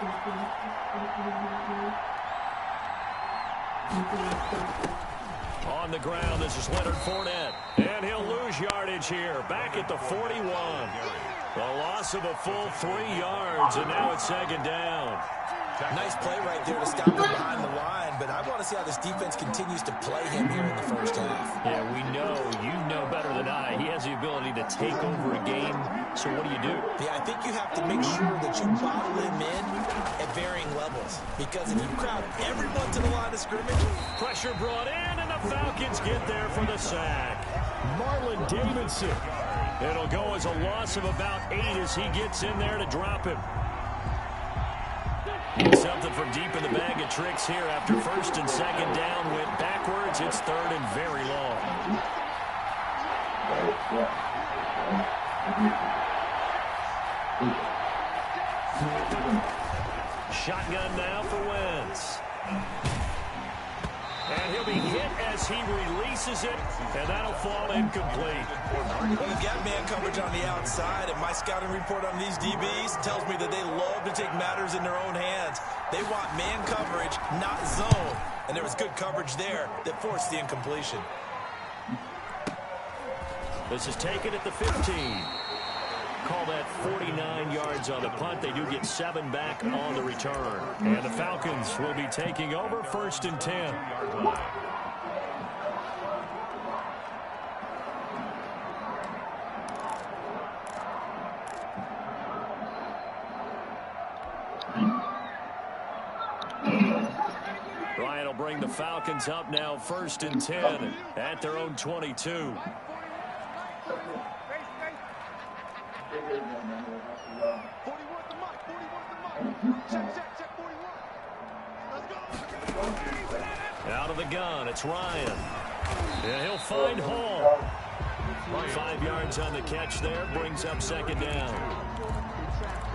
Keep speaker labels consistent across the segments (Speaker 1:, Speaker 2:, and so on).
Speaker 1: On the ground, this is Leonard Fournette. And he'll lose yardage here. Back at the 41. The loss of a full 3 yards, and now it's second down.
Speaker 2: Nice play right there to stop him behind the line, but I want to see how this defense continues to play him here in the first half.
Speaker 1: Yeah, we know, you know better than I, he has the ability to take over a game. So what do you do?
Speaker 2: Yeah, I think you have to make sure that you bottle him in at varying levels, because if you crowd everyone to the line of scrimmage.
Speaker 1: Pressure brought in, and the Falcons get there for the sack. Marlon Davidson. It'll go as a loss of about 8 as he gets in there to drop him. Something from deep in the bag of tricks here after first and second down went backwards. It's third and very long. Shotgun now for Wentz. And he'll be hit as he releases it, and that'll fall incomplete.
Speaker 2: Well, they've got man coverage on the outside, and my scouting report on these DBs tells me that they love to take matters in their own hands. They want man coverage, not zone. And there was good coverage there that forced the incompletion.
Speaker 1: This is taken at the 15. Call that 49 yards on the punt. They do get 7 back on the return. And the Falcons will be taking over first and 10. Ryan will bring the Falcons up now first and 10 at their own 22. Out of the gun, it's Ryan. And he'll find Hall. 5 yards on the catch there, brings up second down.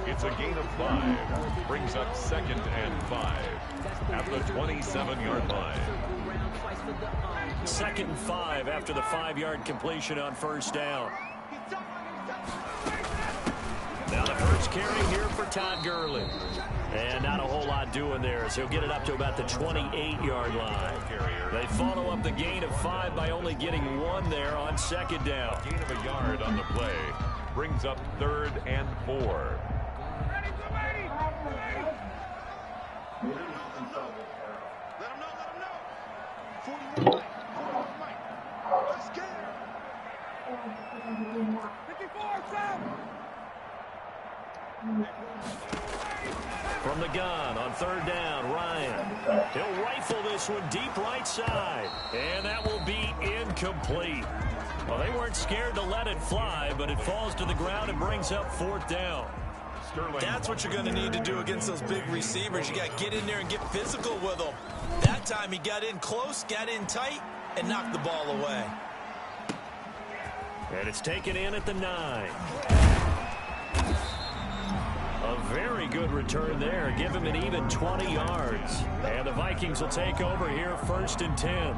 Speaker 3: It's a gain of 5, brings up second and 5 at the 27-yard line.
Speaker 1: Second and 5 after the 5-yard completion on first down. Now the first carry here for Todd Gurley. And not a whole lot doing there as he'll get it up to about the 28-yard line. They follow up the gain of 5 by only getting 1 there on second down.
Speaker 3: Gain of a yard on the play brings up third and 4.
Speaker 4: Let him know. 41. Let's get it. 54, Sam.
Speaker 1: From the gun on third down, Ryan. He'll rifle this one deep right side. And that will be incomplete. Well, they weren't scared to let it fly, but it falls to the ground and brings up fourth down.
Speaker 2: That's what you're going to need to do against those big receivers. You got to get in there and get physical with them. That time he got in close, got in tight, and knocked the ball away.
Speaker 1: And it's taken in at the 9. A very good return there. Give him an even 20 yards. And the Vikings will take over here first and 10.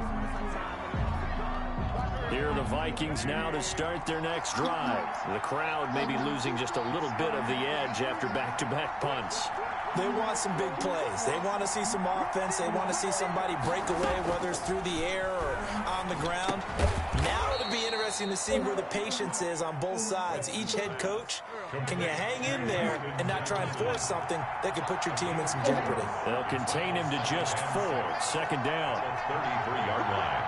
Speaker 1: Here are the Vikings now to start their next drive. The crowd may be losing just a little bit of the edge after back-to-back punts.
Speaker 2: They want some big plays. They want to see some offense. They want to see somebody break away, whether it's through the air or on the ground. Now it'll be interesting to see where the patience is on both sides. Each head coach, can you hang in there and not try and force something that could put your team in some jeopardy?
Speaker 1: They'll contain him to just 4. Second down.
Speaker 3: 33-yard line.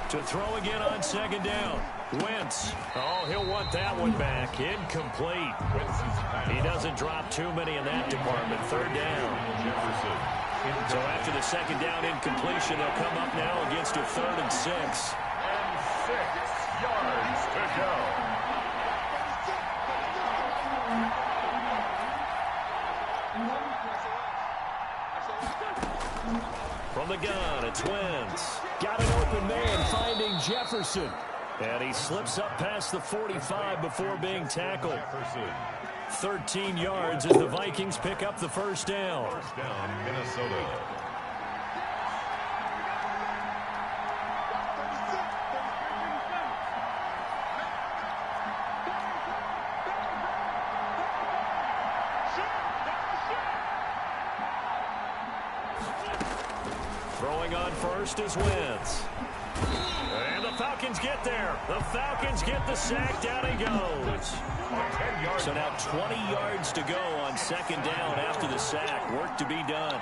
Speaker 1: To throw again on second down. Wentz. Oh, he'll want that one back. Incomplete. He doesn't drop too many in that department. Third down. So after the second down incompletion, they'll come up now against a 3rd and 6.
Speaker 3: And 6 yards to go.
Speaker 1: From the gun, it's Wentz. Got an open man, finding Jefferson. And he slips up past the 45 before being tackled. 13 yards as the Vikings pick up the first down.
Speaker 3: First down, Minnesota.
Speaker 1: Throwing on first is Wentz. And the Falcons get there. The Falcons get the sack. Down he goes. So now 20 yards to go on second down after the sack. Work to be done.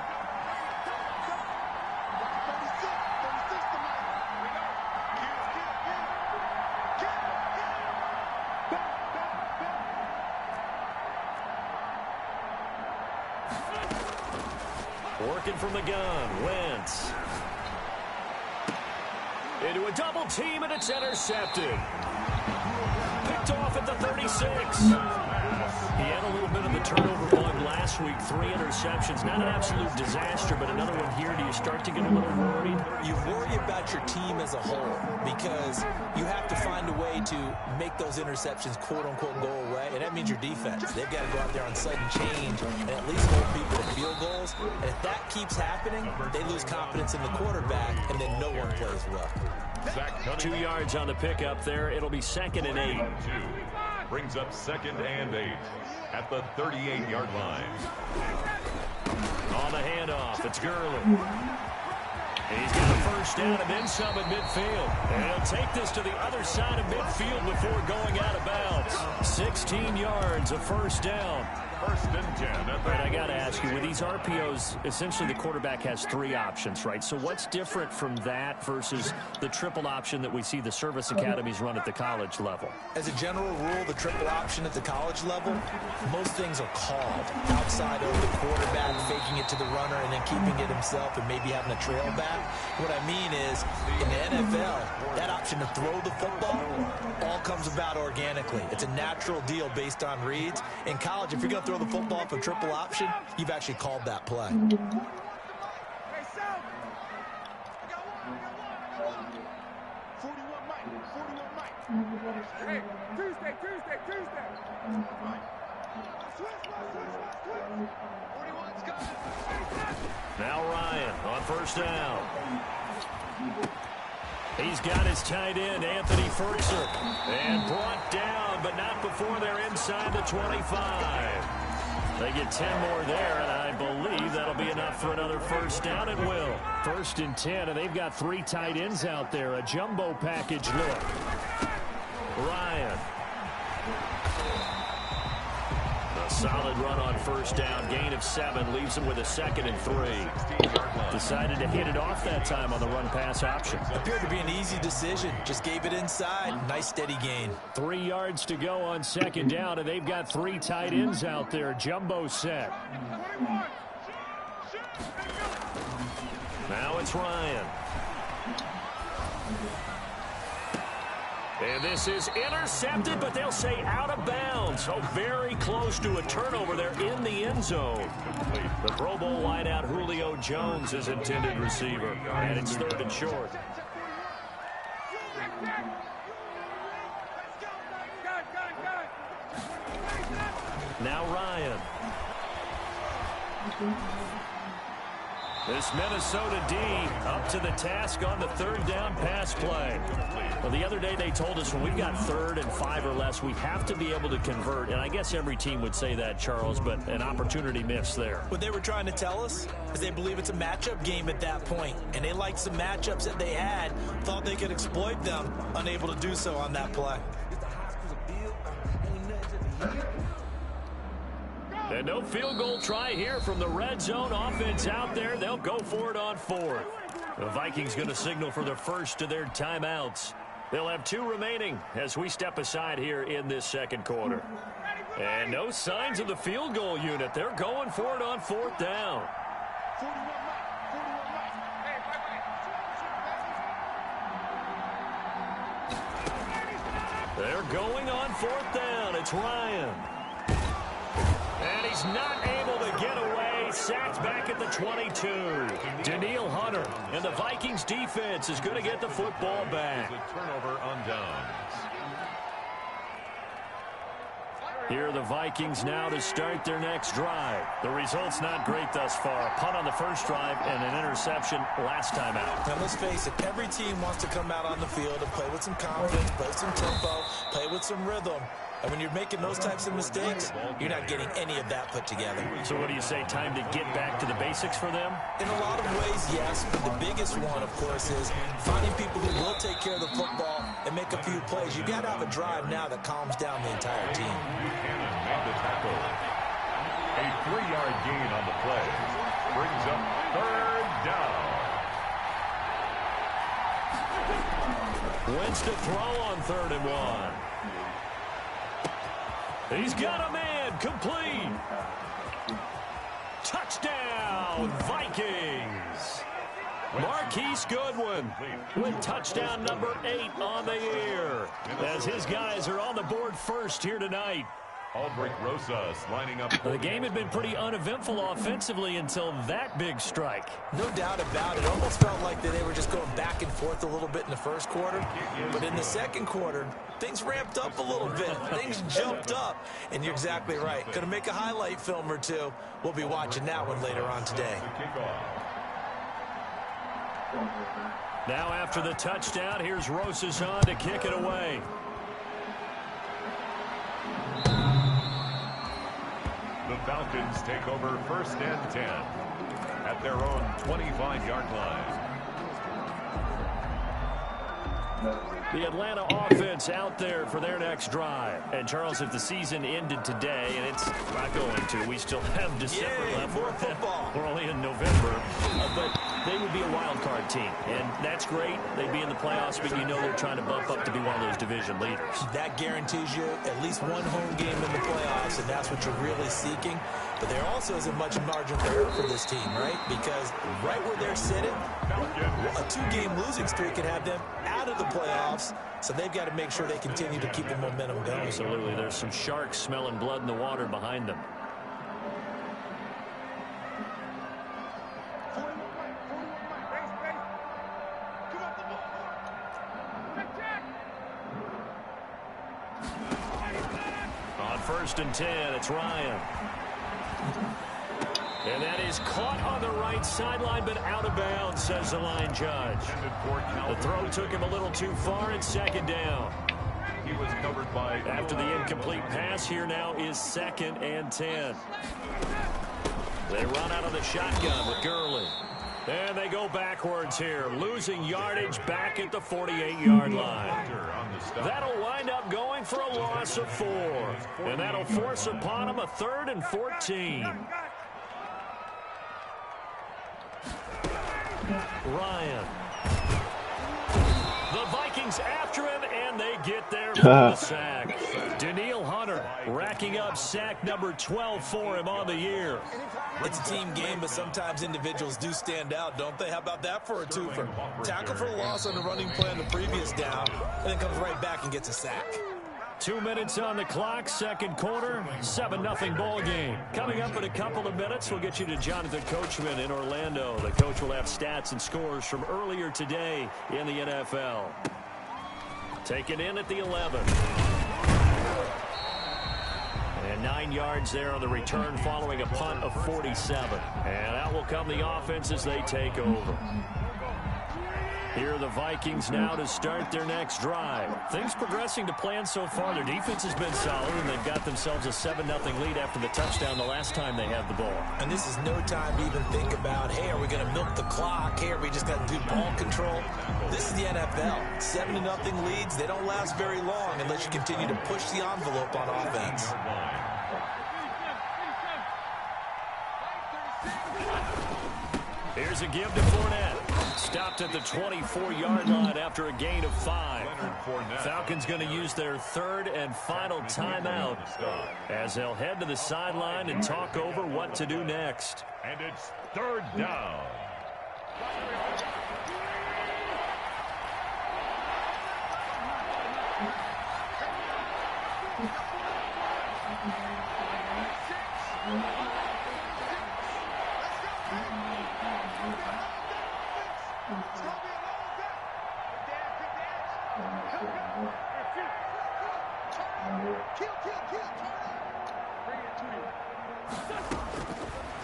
Speaker 1: Working from the gun, Wentz. Into a double team, and it's intercepted. Picked off at the 36. He had a little bit of the turnover bug last week. 3 interceptions. Not an absolute disaster, but another one here. Do you start to get a little worried?
Speaker 2: You worry about your team as a whole because you have to find a way to make those interceptions, quote-unquote, go away. And that means your defense. They've got to go out there on sudden change and at least hold people to field goals. And if that keeps happening, they lose confidence in the quarterback, and then no one plays well.
Speaker 1: 2 yards on the pickup there. It'll be 2nd and 8.
Speaker 3: Brings up 2nd and 8 at the 38-yard line.
Speaker 1: On the handoff, it's Gurley. He's got a first down and then some at midfield. And he'll take this to the other side of midfield before going out of bounds. 16 yards, a first down.
Speaker 3: 1st and 10.
Speaker 1: And I got to ask you, with these RPOs, essentially the quarterback has 3 options, right? So what's different from that versus the triple option that we see the service academies run at the college level?
Speaker 2: As a general rule, the triple option at the college level, most things are called outside of the quarterback faking it to the runner and then keeping it himself and maybe having a trail back. What I mean is, in the NFL, that option to throw the football all comes about organically. It's a natural deal based on reads. In college, if you're going to throw the football for triple option, you've actually called that play.
Speaker 4: Hey, Tuesday.
Speaker 1: Now Ryan on first down. He's got his tight end, Anthony Ferguson, and brought down, but not before they're inside the 25. They get 10 more there, and I believe that'll be enough for another first down. It will. 1st and 10, and they've got 3 tight ends out there. A jumbo package look. Ryan. A solid run on first down. Gain of 7 leaves him with a 2nd and 3. Decided to hit it off that time on the run-pass option.
Speaker 2: Appeared to be an easy decision. Just gave it inside. Nice steady gain.
Speaker 1: 3 yards to go on second down, and they've got 3 tight ends out there. Jumbo set. Now it's Ryan. And this is intercepted, but they'll say out of bounds. So very close to a turnover there in the end zone. The Pro Bowl wideout Julio Jones is intended receiver. And it's 3rd and short. Now Ryan. This Minnesota D up to the task on the 3rd down pass play. Well, the other day they told us when we've got 3rd and 5 or less, we have to be able to convert. And I guess every team would say that, Charles, but an opportunity missed there.
Speaker 2: What they were trying to tell us is they believe it's a matchup game at that point. And they liked some matchups that they had, thought they could exploit them, unable to do so on that play.
Speaker 1: And no field goal try here from the red zone offense out there. They'll go for it on 4th. The Vikings going to signal for the first of their timeouts. They'll have 2 remaining as we step aside here in this 2nd quarter. And no signs of the field goal unit. They're going for it on 4th down. They're going on 4th down. It's Ryan. And he's not able to get away. Sacked back at the 22. Daniil Hunter. And the Vikings defense is going to get the football back.
Speaker 3: A turnover on downs.
Speaker 1: Here are the Vikings now to start their next drive. The result's not great thus far. A punt on the first drive and an interception last time out.
Speaker 2: Now, let's face it, every team wants to come out on the field and play with some confidence, play with some tempo, play with some rhythm. And when you're making those types of mistakes, you're not getting any of that put together.
Speaker 1: So what do you say, time to get back to the basics for them?
Speaker 2: In a lot of ways, yes. But the biggest one, of course, is finding people who will take care of the football and make a few plays. You've got to have a drive now that calms down the entire team.
Speaker 3: Buchanan made the tackle. A 3-yard gain on the play. Brings up third down.
Speaker 1: Wentz to throw on 3rd and 1. He's got a man, complete. Touchdown, Vikings. Marquise Goodwin with touchdown number 8 on the year, as his guys are on the board first here tonight.
Speaker 3: Aldrich Rosas lining up.
Speaker 1: The game had been pretty uneventful offensively until that big strike.
Speaker 2: No doubt about it. Almost felt like they were just going back and forth a little bit in the first quarter. But in the second quarter, things ramped up a little bit. Things jumped up. And you're exactly right. Going to make a highlight film or two. We'll be watching that one later on today.
Speaker 1: Now after the touchdown, here's Rosas on to kick it away.
Speaker 3: The Falcons take over 1st and 10 at their own 25-yard line.
Speaker 1: The Atlanta offense out there for their next drive. And, Charles, if the season ended today, and it's not going to, we still have December left.
Speaker 2: More football.
Speaker 1: We're only in November. But they would be a wild card team. And that's great. They'd be in the playoffs, but you know they're trying to bump up to be one of those division leaders.
Speaker 2: That guarantees you at least one home game in the playoffs, and that's what you're really seeking. But there also isn't much margin for error for this team, right? Because right where they're sitting, a 2-game losing streak could have them out of the playoffs. So they've got to make sure they continue to keep the momentum going.
Speaker 1: Absolutely. There's some sharks smelling blood in the water behind them. On 1st and 10, it's Ryan. And that is caught on the right sideline, but out of bounds, says the line judge. The throw took him a little too far, and 2nd down.
Speaker 3: He was covered by...
Speaker 1: After the incomplete pass, here now is 2nd and 10. They run out of the shotgun with Gurley. And they go backwards here, losing yardage back at the 48-yard line. That'll wind up going for a loss of 4. And that'll force upon them a 3rd and 14. Ryan. The Vikings after him, and they get there for the sack. Daniil Hunter racking up sack number 12 for him on the year.
Speaker 2: It's a team game, but sometimes individuals do stand out, don't they? How about that for a twofer? Tackle for a loss on the running play on the previous down, and then comes right back and gets a sack.
Speaker 1: 2 minutes on the clock, 2nd quarter, 7-0 ball game. Coming up in a couple of minutes, we'll get you to Jonathan Coachman in Orlando. The coach will have stats and scores from earlier today in the NFL. Taken in at the 11. And 9 yards there on the return following a punt of 47. And out will come the offense as they take over. Here are the Vikings now to start their next drive. Things progressing to plan so far. Their defense has been solid, and they've got themselves a 7-0 lead after the touchdown the last time they had the ball.
Speaker 2: And this is no time to even think about, hey, are we going to milk the clock? Hey, are we just going to do ball control? This is the NFL. 7-0 leads, they don't last very long unless you continue to push the envelope on offense.
Speaker 1: Here's a give to Fournette. Stopped at the 24-yard line after a gain of 5. Falcons going to use their 3rd and final timeout as they'll head to the sideline and talk over what to do next.
Speaker 3: And it's 3rd down.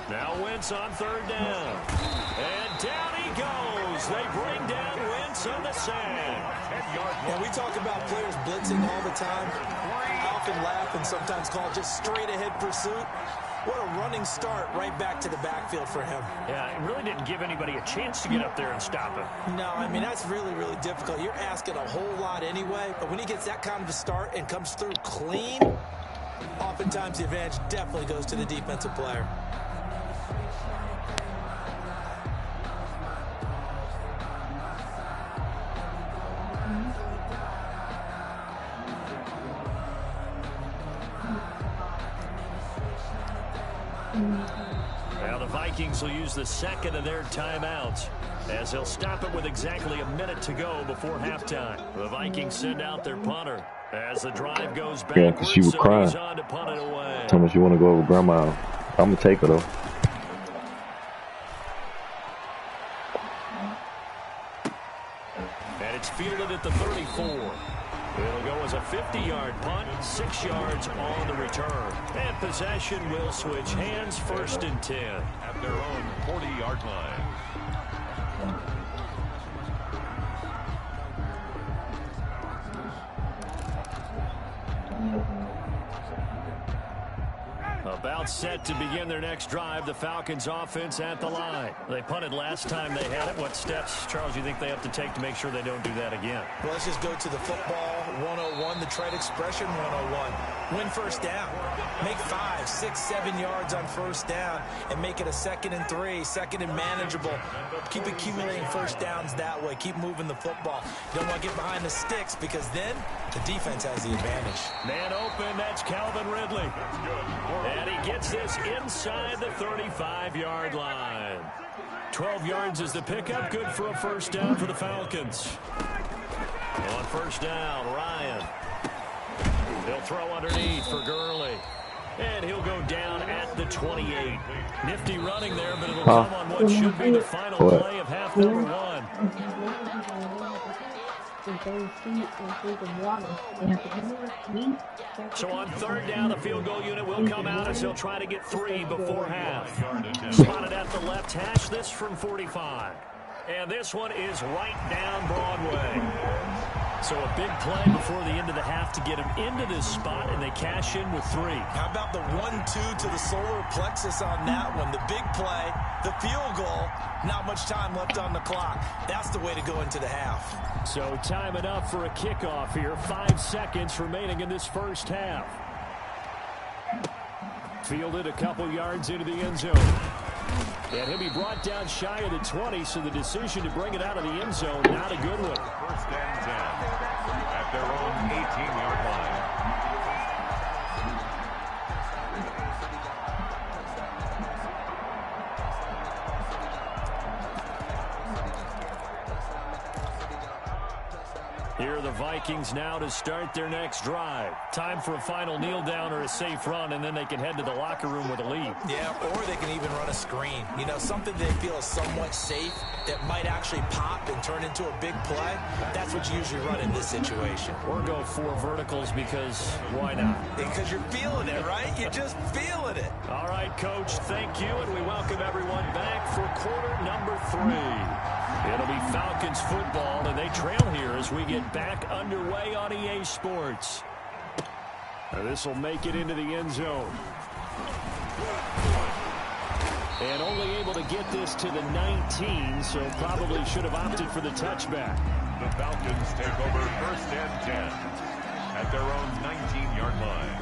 Speaker 1: Now Wentz on 3rd down. And down he goes. goes. They bring down Wentz on the sand.
Speaker 2: And we talk about players blitzing all the time. I often laugh and sometimes call it just straight-ahead pursuit. What a running start right back to the backfield for him.
Speaker 1: Yeah, it really didn't give anybody a chance to get up there and stop him.
Speaker 2: No, I mean, that's really, really difficult. You're asking a whole lot anyway, but when he gets that kind of a start and comes through clean, oftentimes the advantage definitely goes to the defensive player.
Speaker 1: Now the Vikings will use the second of their timeouts as they'll stop it with exactly a minute to go before halftime. The Vikings send out their punter as the drive goes backwards.
Speaker 5: Yeah, because she was crying.
Speaker 1: He's on to punt it away.
Speaker 5: How much you want to go over grandma? I'm going to take her, though.
Speaker 1: And it's fielded at the 34. It'll go as a 50-yard punt, 6 yards on the return. And possession will switch hands, 1st and 10.
Speaker 3: At their own 40-yard line.
Speaker 1: About set to begin their next drive, the Falcons offense at the line. They punted last time they had it. What steps, Charles, do you think they have to take to make sure they don't do that again?
Speaker 2: Well, let's just go to the football 101, the trade expression 101. Win first down. Make 5, 6, 7 yards on first down and make it a 2nd and 3, 2nd and manageable. Keep accumulating first downs that way. Keep moving the football. You don't want to get behind the sticks because then the defense has the advantage.
Speaker 1: Man open, that's Calvin Ridley. And he gets this inside the 35-yard line. 12 yards is the pickup. Good for a first down for the Falcons. On first down, Ryan. He'll throw underneath for Gurley. And he'll go down at the 28. Nifty running there, but it'll come on what should be the final play of half number 1. So on third down, the field goal unit will come out as they'll try to get 3 before half. Spotted at the left hash, this from 45. And this one is right down Broadway. So a big play before the end of the half to get him into this spot, and they cash in with 3.
Speaker 2: How about the 1-2 to the solar plexus on that one? The big play, the field goal, not much time left on the clock. That's the way to go into the half.
Speaker 1: So time enough for a kickoff here. 5 seconds remaining in this first half. Fielded a couple yards into the end zone. And he'll be brought down shy of the 20, so the decision to bring it out of the end zone, not a good one.
Speaker 3: 1st and 10 at their own 18-yard line.
Speaker 1: Here are the Vikings now to start their next drive. Time for a final kneel down or a safe run, and then they can head to the locker room with a lead.
Speaker 2: Yeah, or they can even run a screen. You know, something they feel is somewhat safe that might actually pop and turn into a big play. That's what you usually run in this situation.
Speaker 1: Or go 4 verticals because why not?
Speaker 2: Because you're feeling it, right? You're just feeling it.
Speaker 1: All right, Coach, thank you, and we welcome everyone back for quarter number 3. It'll be Falcons football, and they trail here as we get back underway on EA Sports. This will make it into the end zone. And only able to get this to the 19, so probably should have opted for the touchback.
Speaker 3: The Falcons take over 1st and 10 at their own 19-yard line.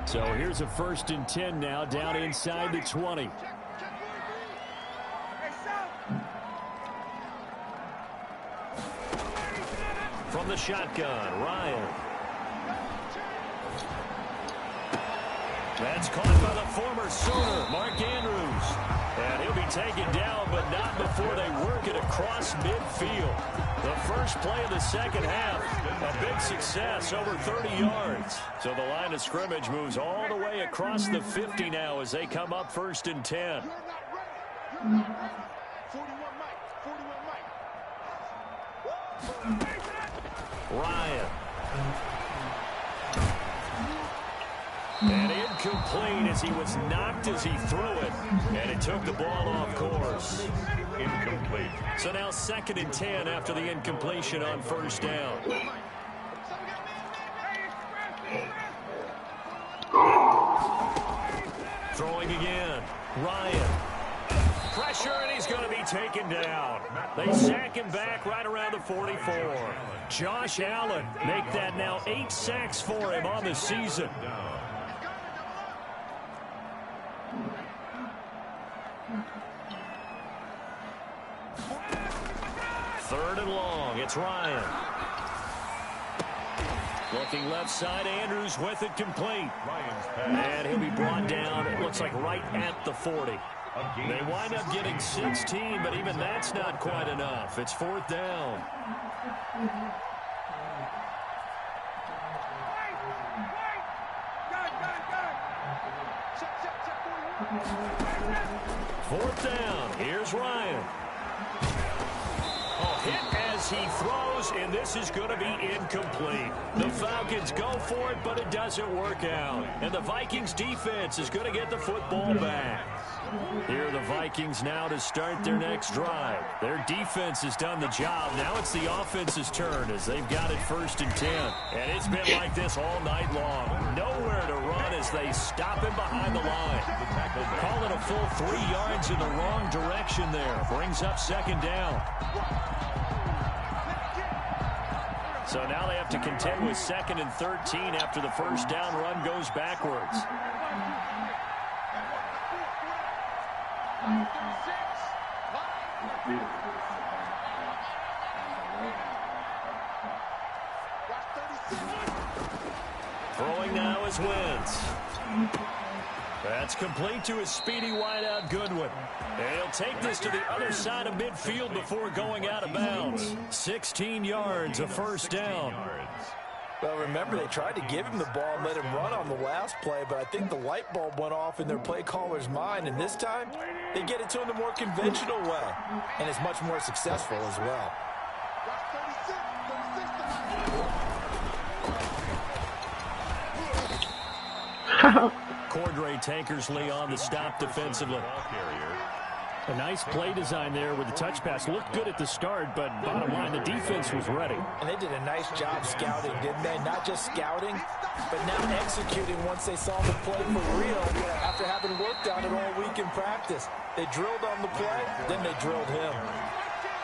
Speaker 1: So here's a 1st and 10 now, down inside the 20. From the shotgun, Ryan. That's caught by the former Sooner, Mark Andrews. And he'll be taken down, but not before they work it across midfield. The first play of the second half, a big success, over 30 yards. So the line of scrimmage moves all the way across the 50 now as they come up 1st and 10.
Speaker 4: 41 Mike.
Speaker 1: Ryan. And in incomplete as he was knocked as he threw it, and it took the ball off course.
Speaker 3: Incomplete.
Speaker 1: So now 2nd and 10 after the incompletion on first down. Throwing again. Ryan. Pressure, and he's going to be taken down. They sack him back right around the 44. Josh Allen make that now 8 sacks for him on the season. Third and long. It's Ryan. Looking left side, Andrews with it complete. And he'll be brought down, it looks like right at the 40. They wind up getting 16, but even that's not quite enough. It's 4th down. Fourth down. Here's Ryan. Hit as he throws, and this is going to be incomplete. The Falcons go for it, but it doesn't work out. And the Vikings defense is going to get the football back. Here are the Vikings now to start their next drive. Their defense has done the job. Now it's the offense's turn as they've got it 1st and 10. And it's been like this all night long. Nowhere to run as they stop him behind the line. Call it a full 3 yards in the wrong direction there. Brings up 2nd down. So now they have to contend with 2nd and 13 after the first down run goes backwards. Throwing now is Wentz. That's complete to his speedy wideout Goodwin. And he'll take this to the other side of midfield before going out of bounds. 16 yards, a first down.
Speaker 2: Well, remember, they tried to give him the ball and let him run on the last play, but I think the light bulb went off in their play caller's mind, and this time they get it to him the more conventional way, and it's much more successful as well.
Speaker 1: Cordray Tankersley on the stop defensively. A nice play design there with the touch pass. Looked good at the start, but bottom line, the defense was ready.
Speaker 2: And they did a nice job scouting, didn't they? Not just scouting, but now executing once they saw the play for real after having worked on it all week in practice. They drilled on the play, then they drilled him.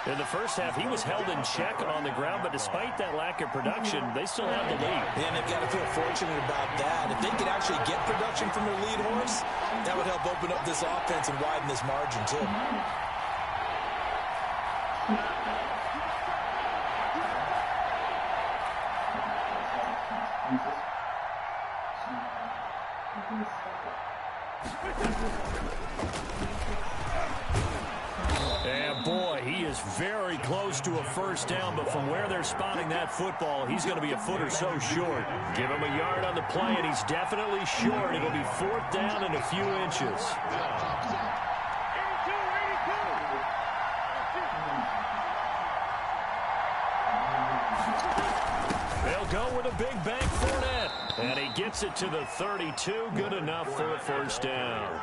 Speaker 1: In the first half, he was held in check on the ground, but despite that lack of production, they still have the lead.
Speaker 2: And they've got to feel fortunate about that. If they could actually get production from their lead horse, that would help open up this offense and widen this margin, too.
Speaker 1: And boy, he is very close to a first down, but from where they're spotting that football, he's going to be a foot or so short. Give him a yard on the play, and he's definitely short. It'll be 4th down and a few inches. They'll go with a big bank Fournette, and he gets it to the 32. Good enough for a first down.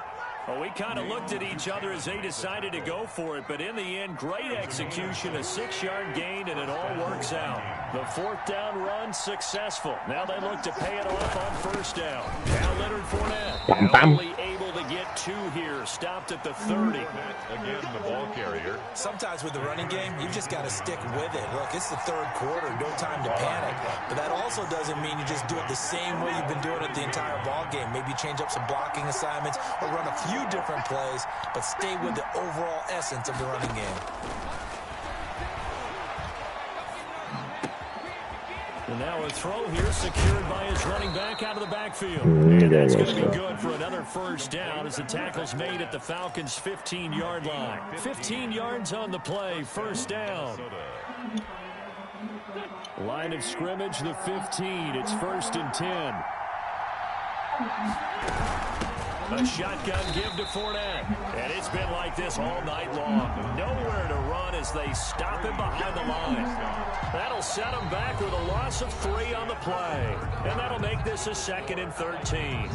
Speaker 1: Well, we kind of looked at each other as they decided to go for it, but in the end, great execution, a 6-yard gain, and it all works out. The 4th down run successful. Now they look to pay it off on first down. Now Leonard Fournette only able to get 2 here, stopped at the 30.
Speaker 3: Again, the ball carrier.
Speaker 2: Sometimes with the running game, you've just got to stick with it. Look, it's the 3rd quarter, no time to panic. But that also doesn't mean you just do it the same way you've been doing it the entire ball game. Maybe change up some blocking assignments or run a few different plays, but stay with the overall essence of the running game.
Speaker 1: And now a throw here secured by his running back out of the backfield. And that's going to be good for another first down as the tackle's made at the Falcons' 15-yard line. 15 yards on the play, first down. Line of scrimmage, the 15. It's 1st and 10. A shotgun give to Fournette. And it's been like this all night long. Nowhere to run as they stop him behind the line. That'll set him back with a loss of 3 on the play. And that'll make this a 2nd and 13.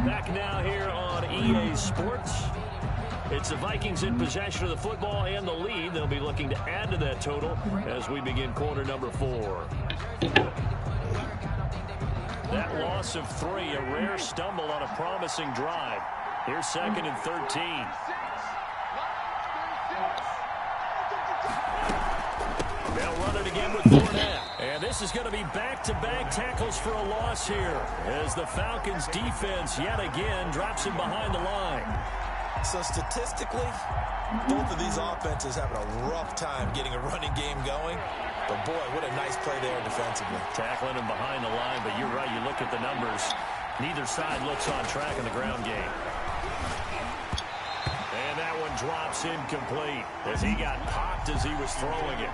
Speaker 1: Back now here on EA Sports. It's the Vikings in possession of the football and the lead. They'll be looking to add to that total as we begin quarter number 4. That loss of 3, a rare stumble on a promising drive. Here's 2nd and 13. They'll run it again with Fournette. And this is going to be back-to-back tackles for a loss here as the Falcons defense yet again drops him behind the line.
Speaker 2: So statistically, both of these offenses having a rough time getting a running game going. But boy, what a nice play there defensively.
Speaker 1: Tackling him behind the line, but you're right, you look at the numbers. Neither side looks on track in the ground game. And that one drops incomplete as he got popped as he was throwing it.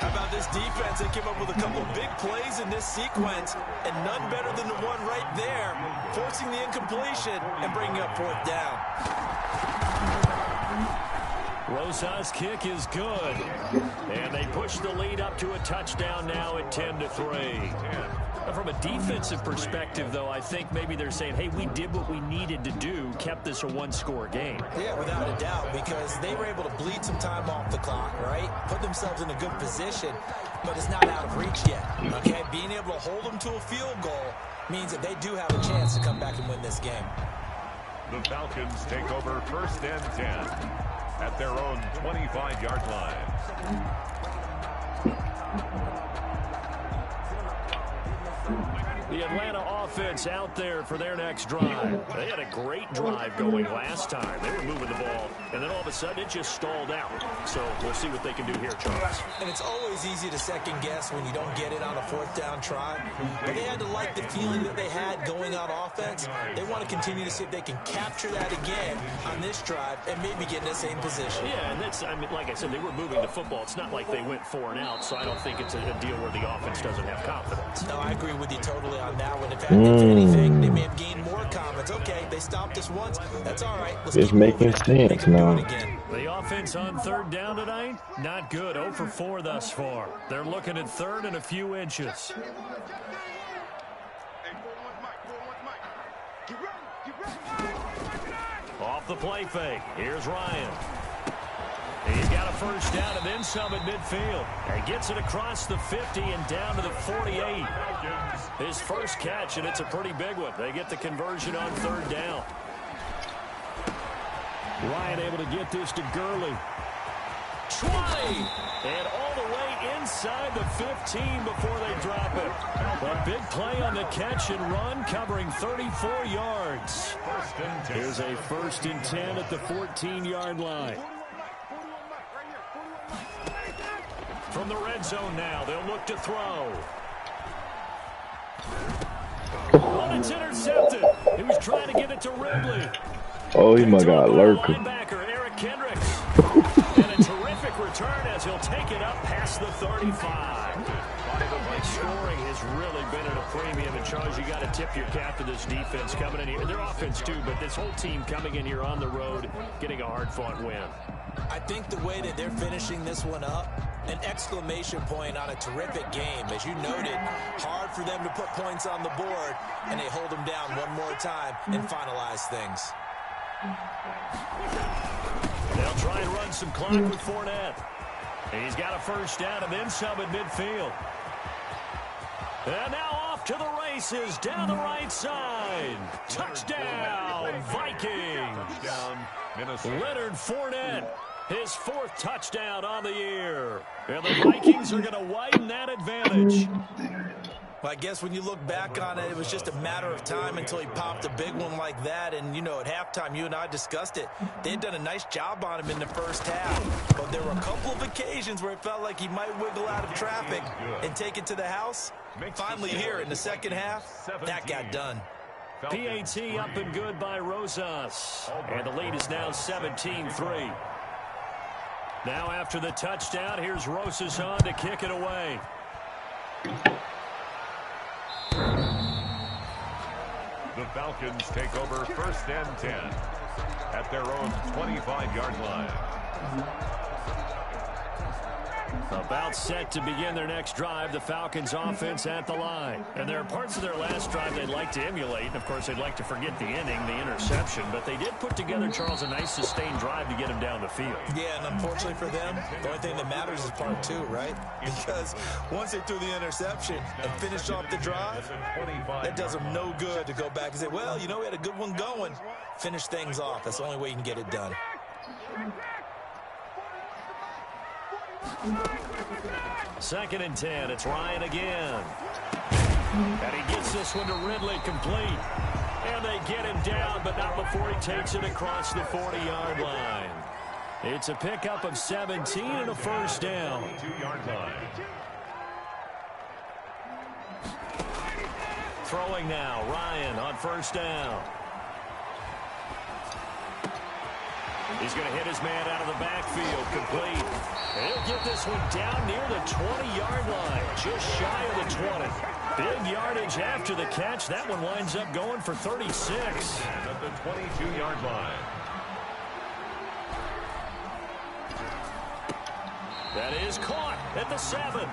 Speaker 2: How about this defense? They came up with a couple of big plays in this sequence, and none better than the one right there, forcing the incompletion and bringing up 4th down.
Speaker 1: Rosas' kick is good. And they push the lead up to a touchdown now at 10-3. From a defensive perspective, though, I think maybe they're saying, hey, we did what we needed to do, kept this a 1-score game.
Speaker 2: Yeah, without a doubt, because they were able to bleed some time off the clock, right? Put themselves in a good position, but it's not out of reach yet, okay? Being able to hold them to a field goal means that they do have a chance to come back and win this game.
Speaker 3: The Falcons take over 1st and 10 at their own 25-yard line.
Speaker 1: The Atlanta offense out there for their next drive. They had a great drive going last time. They were moving the ball, and then all of a sudden it just stalled out. So we'll see what they can do here, Charles.
Speaker 2: And it's always easy to second guess when you don't get it on a 4th down try. But they had to like the feeling that they had going on offense. They want to continue to see if they can capture that again on this drive and maybe get in the same position.
Speaker 1: Yeah, and that's, I mean, like I said, they were moving the football. It's not like they went 4 and out, so I don't think it's a deal where the offense doesn't have confidence.
Speaker 2: No, I agree with you totally on that one. In fact, if anything, they may have gained more confidence. Okay, they stopped us once. That's all right. Let's
Speaker 5: It's
Speaker 2: keep
Speaker 5: making
Speaker 2: moving.
Speaker 5: sense now.
Speaker 1: The offense on 3rd down tonight, not good. 0 for 4 thus far. They're looking at 3rd and a few inches. Off the play fake. Here's Ryan. He's got a 1st down and then some at midfield. And gets it across the 50 and down to the 48. His first catch, and it's a pretty big one. They get the conversion on 3rd down. Ryan able to get this to Gurley. 20! And all the way inside the 15 before they drop it. A big play on the catch and run, covering 34 yards. Here's a 1st and 10 at the 14-yard line. From the red zone now, they'll look to throw. Oh, it's intercepted. He was trying to get it to Ridley.
Speaker 5: Oh, he my God, lurker.
Speaker 1: Linebacker Eric Kendricks. And a terrific return as he'll take it up past the 35. Scoring has really been at a premium. And Charles, you got to tip your cap to this defense coming in here. Their offense too, but this whole team coming in here on the road, getting a hard-fought win.
Speaker 2: I think the way that they're finishing this one up, an exclamation point on a terrific game. As you noted, hard for them to put points on the board, and they hold them down one more time and finalize things.
Speaker 1: They'll try and run some clock with Fournette. He's got a 1st down and then some at midfield. And now off to the races down the right side. Touchdown, Vikings. Leonard Fournette, his 4th touchdown on the year. And the Vikings are going to widen that advantage.
Speaker 2: Well, I guess when you look back on it, it was just a matter of time until he popped a big one like that. And, you know, at halftime, you and I discussed it. They had done a nice job on him in the 1st half. But there were a couple of occasions where it felt like he might wiggle out of traffic and take it to the house. Finally here in the 2nd half, that got done.
Speaker 1: PAT up and good by Rosas. And the lead is now 17-3. Now after the touchdown, here's Rosas on to kick it away.
Speaker 3: The Falcons take over 1st and 10 at their own 25-yard line.
Speaker 1: About set to begin their next drive, the Falcons offense at the line. And there are parts of their last drive they'd like to emulate. And, of course, they'd like to forget the inning, the interception. But they did put together, Charles, a nice sustained drive to get him down the field.
Speaker 2: Yeah, and unfortunately for them, the only thing that matters is part 2, right? Because once they threw the interception and finished off the drive, that does them no good to go back and say, well, you know, we had a good one going. Finish things off. That's the only way you can get it done.
Speaker 1: 2nd and 10. It's Ryan again. And he gets this one to Ridley complete. And they get him down, but not before he takes it across the 40-yard line. It's a pickup of 17 and a first down.
Speaker 3: 2-yard line.
Speaker 1: Throwing now, Ryan on first down. He's going to hit his man out of the backfield, complete. And he'll get this one down near the 20-yard line, just shy of the 20. Big yardage after the catch. That one winds up going for 36.
Speaker 3: At the 22-yard line.
Speaker 1: That is caught at the 7.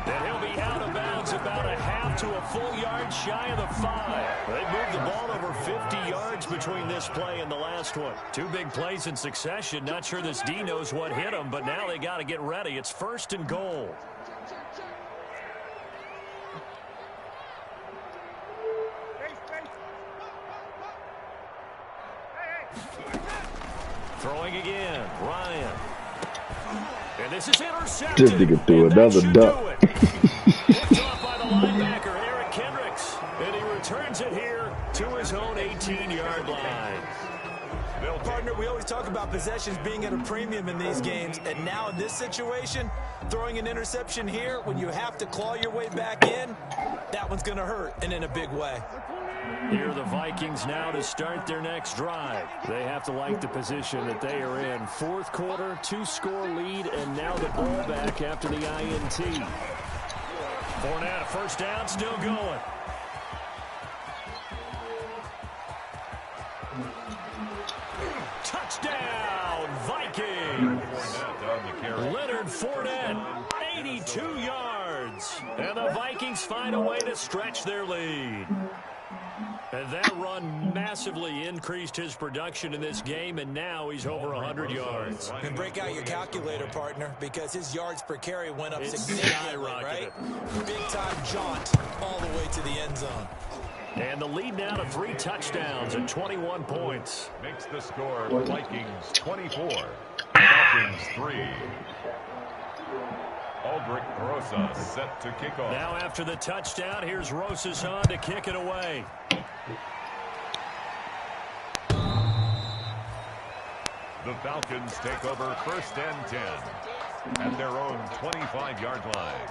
Speaker 1: And he'll be out of bounds about a half to a full yard shy of the 5. They moved the ball over 50 yards between this play and the last one. 2 big plays in succession. Not sure this D knows what hit him, but now they got to get ready. It's 1st and goal. Throwing again, Ryan. And this is intercepted.
Speaker 5: This nigga threw another duck.
Speaker 1: Picked off by the linebacker, Eric Kendricks. And he returns it here to his own 18-yard line.
Speaker 2: Partner, we always talk about possessions being at a premium in these games. And now in this situation, throwing an interception here when you have to claw your way back in, that one's going to hurt, and in a big way.
Speaker 1: Here are the Vikings now to start their next drive. They have to like the position that they are in. 4th quarter, 2-score lead, and now the ball back after the INT. Fournette, first down, still going. Touchdown, Vikings! Leonard Fournette, 82 yards. And the Vikings find a way to stretch their lead. And that run massively increased his production in this game, and now he's over 100 yards.
Speaker 2: And break out your calculator, partner, because his yards per carry went up significantly, right? Big-time jaunt all the way to the end zone.
Speaker 1: And the lead now to 3 touchdowns and 21 points.
Speaker 3: Makes the score Vikings 24, Falcons 3. Aldrich Rosa set to kick off.
Speaker 1: Now after the touchdown, here's Rosas on to kick it away.
Speaker 3: The Falcons take over 1st and 10 at their own 25-yard line.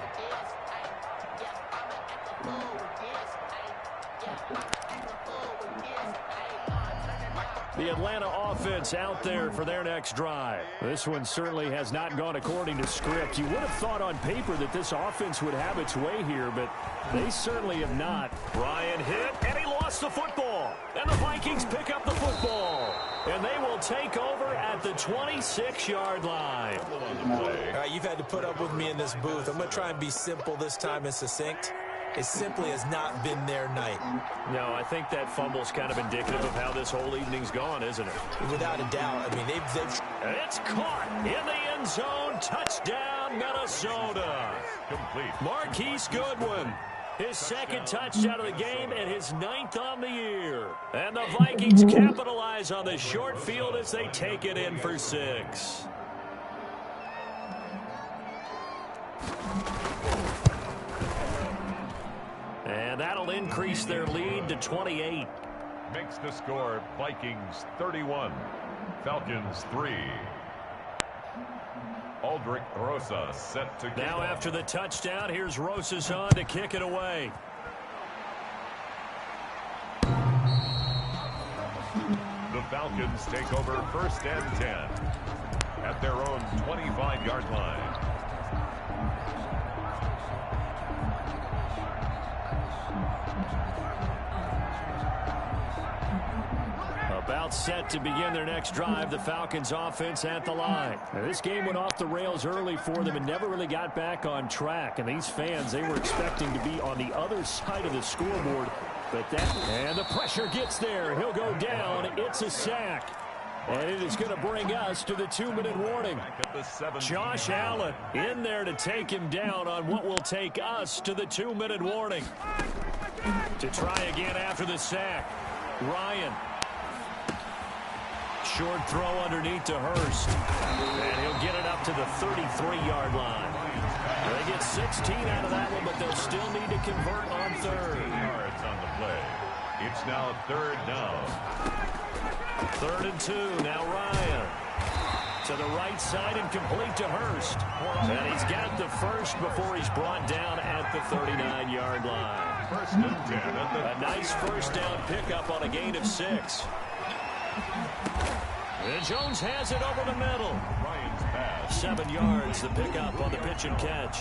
Speaker 1: The Atlanta offense out there for their next drive. This one certainly has not gone according to script. You would have thought on paper that this offense would have its way here, but they certainly have not. Ryan hit, and he lost the football. And the Vikings pick up the football. And they will take over at the 26-yard line.
Speaker 2: All right, you've had to put up with me in this booth. I'm going to try and be simple this time and succinct. It simply has not been their night.
Speaker 1: No, I think that fumble's kind of indicative of how this whole evening's gone, isn't it?
Speaker 2: Without a doubt. I mean, they've
Speaker 1: It's caught in the end zone. Touchdown, Minnesota.
Speaker 3: Complete.
Speaker 1: Marquise Goodwin. His 2nd touchdown of the game and his 9th on the year. And the Vikings capitalize on the short field as they take it in for 6. And that'll increase their lead to 28.
Speaker 3: Makes the score Vikings 31, Falcons 3. Aldrich Rosa set to kick
Speaker 1: Now
Speaker 3: off.
Speaker 1: after the touchdown, here's Rosas on to kick it away.
Speaker 3: The Falcons take over 1st and 10 at their own 25-yard line.
Speaker 1: timeout set to begin their next drive. The Falcons offense at the line. Now, this game went off the rails early for them and never really got back on track. And these fans, they were expecting to be on the other side of the scoreboard. And the pressure gets there. He'll go down. It's a sack. And it is going to bring us to the 2-minute warning. Josh Allen in there to take him down on what will take us to the 2-minute warning. To try again after the sack. Ryan. Short throw underneath to Hurst. And he'll get it up to the 33-yard line. They get 16 out of that one, but they'll still need to convert on third.
Speaker 3: Yards on the play. It's now third down.
Speaker 1: 3rd and 2. Now Ryan. To the right side and complete to Hurst. And he's got the first before he's brought down at the 39-yard line.
Speaker 3: First and 10 at
Speaker 1: a nice first down pickup on a gain of 6. And Jones has it over the middle.
Speaker 3: Ryan's pass.
Speaker 1: 7 yards, the pickup on the pitch and catch.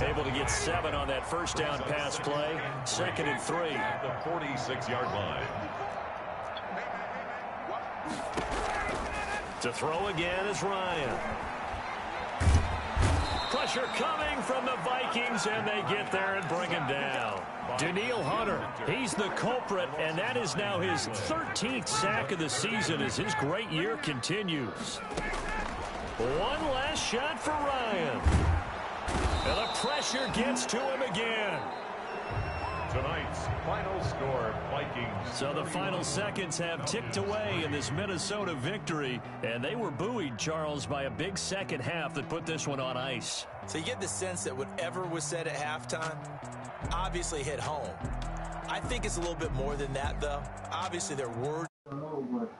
Speaker 1: Able to get 7 on that first down pass play. 2nd and 3.
Speaker 3: At the 46-yard line.
Speaker 1: To throw again is Ryan. Pressure coming from the Vikings, and they get there and bring him down. Danielle Hunter, he's the culprit, and that is now his 13th sack of the season as his great year continues. One last shot for Ryan. And the pressure gets to him again.
Speaker 3: Tonight's final score, Vikings.
Speaker 1: So the final seconds have ticked away in this Minnesota victory, and they were buoyed, Charles, by a big second half that put this one on ice.
Speaker 2: So you get the sense that whatever was said at halftime obviously hit home. I think it's a little bit more than that, though. Obviously, their words